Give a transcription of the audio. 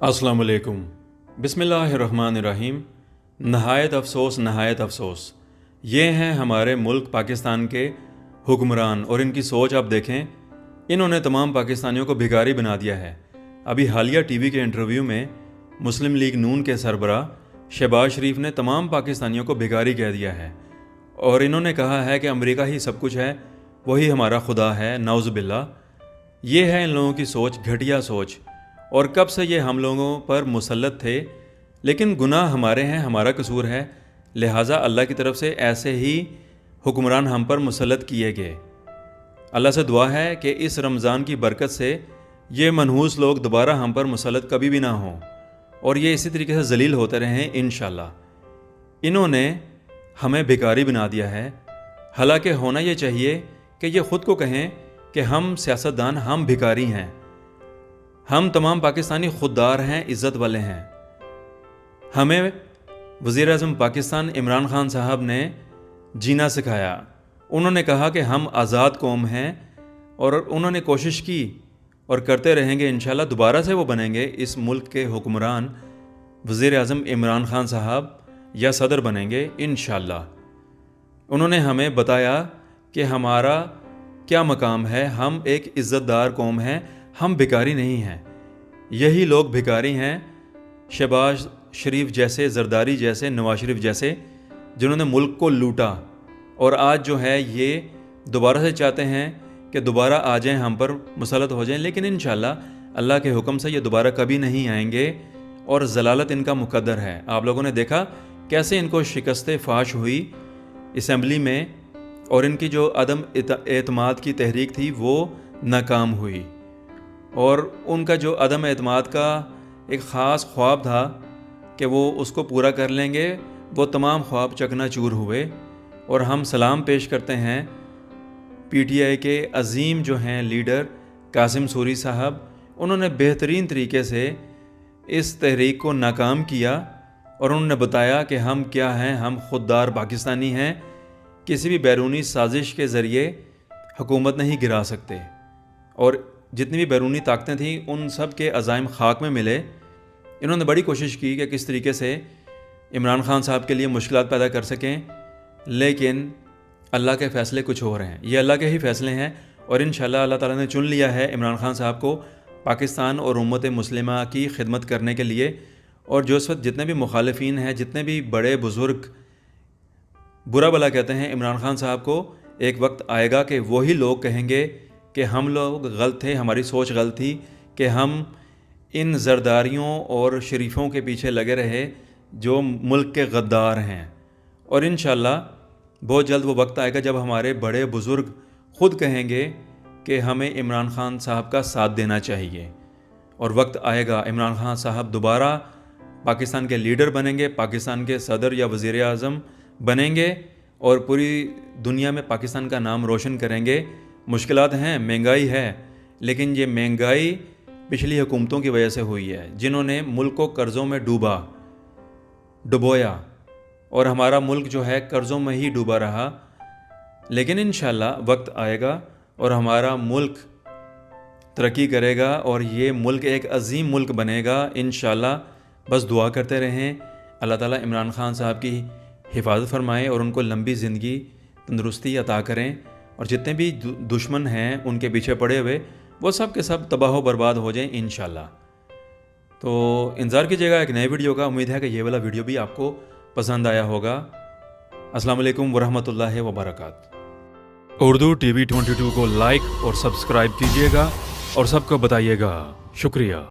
अस्सलाम वालेकुम। बिस्मिल्लाहिर्रहमानिर्रहीम। नहायत अफसोस ये हैं हमारे मुल्क पाकिस्तान के हुक्मरान और इनकी सोच आप देखें। इन्होंने तमाम पाकिस्तानियों को भिखारी बना दिया है। अभी हालिया टीवी के इंटरव्यू में मुस्लिम लीग नून के सरबराह शहबाज शरीफ ने तमाम पाकिस्तानियों को भिखारी कह दिया है और इन्होंने कहा है कि अमेरिका ही सब कुछ है, वही हमारा खुदा है। नाउज़ुबिल्लाह। ये है इन लोगों की सोच, घटिया सोच। और कब से ये हम लोगों पर मुसल्लत थे, लेकिन गुनाह हमारे हैं, हमारा कसूर है, लिहाजा अल्लाह की तरफ से ऐसे ही हुक्मरान हम पर मुसल्लत किए गए। अल्लाह से दुआ है कि इस रमज़ान की बरकत से ये मनहूस लोग दोबारा हम पर मुसल्लत कभी भी ना हों और ये इसी तरीके से जलील होते रहें इंशाअल्लाह। इन्होंने हमें भिखारी बना दिया है। हालांकि होना ये चाहिए कि ये ख़ुद को कहें कि हम सियासतदान, हम भिखारी हैं। हम तमाम पाकिस्तानी खुददार हैं, इज़्ज़त वाले हैं। हमें वज़ीर-ए-आज़म पाकिस्तान इमरान खान साहब ने जीना सिखाया। उन्होंने कहा कि हम आज़ाद कौम हैं और उन्होंने कोशिश की और करते रहेंगे। इंशाल्लाह दोबारा से वो बनेंगे इस मुल्क के हुक्मरान, वज़ीर-ए-आज़म इमरान खान साहब या सदर बनेंगे इंशाल्लाह। उन्होंने हमें बताया कि हमारा क्या मकाम है। हम एक इज़्ज़तदार कौम हैं, हम भिखारी नहीं हैं। यही लोग भिखारी हैं, शहबाज शरीफ जैसे, जरदारी जैसे, नवाज शरीफ जैसे, जिन्होंने मुल्क को लूटा और आज जो है ये दोबारा से चाहते हैं कि दोबारा आ जाएं, हम पर मुसल्लत हो जाएं। लेकिन इंशाल्लाह अल्लाह के हुक्म से ये दोबारा कभी नहीं आएंगे और ज़लालत इनका मुकद्दर है। आप लोगों ने देखा कैसे इनको शिकस्त फाश हुई असम्बली में और इनकी जो अदम एतमाद की तहरीक थी वो नाकाम हुई और उनका जो अदम एतमाद का एक ख़ास ख्वाब था कि वो उसको पूरा कर लेंगे, वो तमाम ख्वाब चकनाचूर हुए। और हम सलाम पेश करते हैं पीटीआई के अज़ीम जो हैं लीडर कासिम सूरी साहब। उन्होंने बेहतरीन तरीके से इस तहरीक को नाकाम किया और उन्होंने बताया कि हम क्या हैं, हम खुददार पाकिस्तानी हैं, किसी भी बैरूनी साजिश के ज़रिए हुकूमत नहीं गिरा सकते। और जितनी भी बैरूनी ताकतें थीं उन सब के अज़ाइम खाक में मिले। इन्होंने बड़ी कोशिश की कि किस तरीके से इमरान खान साहब के लिए मुश्किलात पैदा कर सकें, लेकिन अल्लाह के फ़ैसले कुछ और हैं। ये अल्लाह के ही फ़ैसले हैं और इंशाअल्लाह अल्लाह ताला ने चुन लिया है इमरान खान साहब को पाकिस्तान और उम्मत मुस्लिमा की खिदमत करने के लिए। और जो इस वक्त जितने भी मुखालिफिन हैं, जितने भी बड़े बुज़ुर्ग बुरा भला कहते हैं इमरान खान साहब को, एक वक्त आएगा कि वही लोग कहेंगे कि हम लोग गलत थे, हमारी सोच गलत थी कि हम इन ज़रदारियों और शरीफों के पीछे लगे रहे जो मुल्क के गद्दार हैं। और इंशाअल्लाह बहुत जल्द वो वक्त आएगा जब हमारे बड़े बुज़ुर्ग ख़ुद कहेंगे कि हमें इमरान खान साहब का साथ देना चाहिए। और वक्त आएगा इमरान खान साहब दोबारा पाकिस्तान के लीडर बनेंगे, पाकिस्तान के सदर या वज़ीर-ए-आज़म बनेंगे और पूरी दुनिया में पाकिस्तान का नाम रोशन करेंगे। मुश्किलात हैं, महंगाई है, लेकिन ये महंगाई पिछली हुकूमतों की वजह से हुई है, जिन्होंने मुल्क को कर्ज़ों में डुबोया और हमारा मुल्क जो है कर्ज़ों में ही डूबा रहा। लेकिन इंशाअल्लाह वक्त आएगा और हमारा मुल्क तरक्की करेगा और ये मुल्क एक अज़ीम मुल्क बनेगा इंशाअल्लाह। बस दुआ करते रहें, अल्लाह ताला इमरान खान साहब की हिफाजत फरमाएँ और उनको लंबी ज़िंदगी, तंदुरुस्ती अता करें। और जितने भी दुश्मन हैं उनके पीछे पड़े हुए, वो सब के सब तबाह व बर्बाद हो जाएं इंशाअल्लाह। तो इंतज़ार कीजिएगा एक नए वीडियो का। उम्मीद है कि ये वाला वीडियो भी आपको पसंद आया होगा। अस्सलाम वालेकुम वरहमतुल्लाहि वबरकातुहू। उर्दू TV 22 को लाइक और सब्सक्राइब कीजिएगा और सबको बताइएगा। शुक्रिया।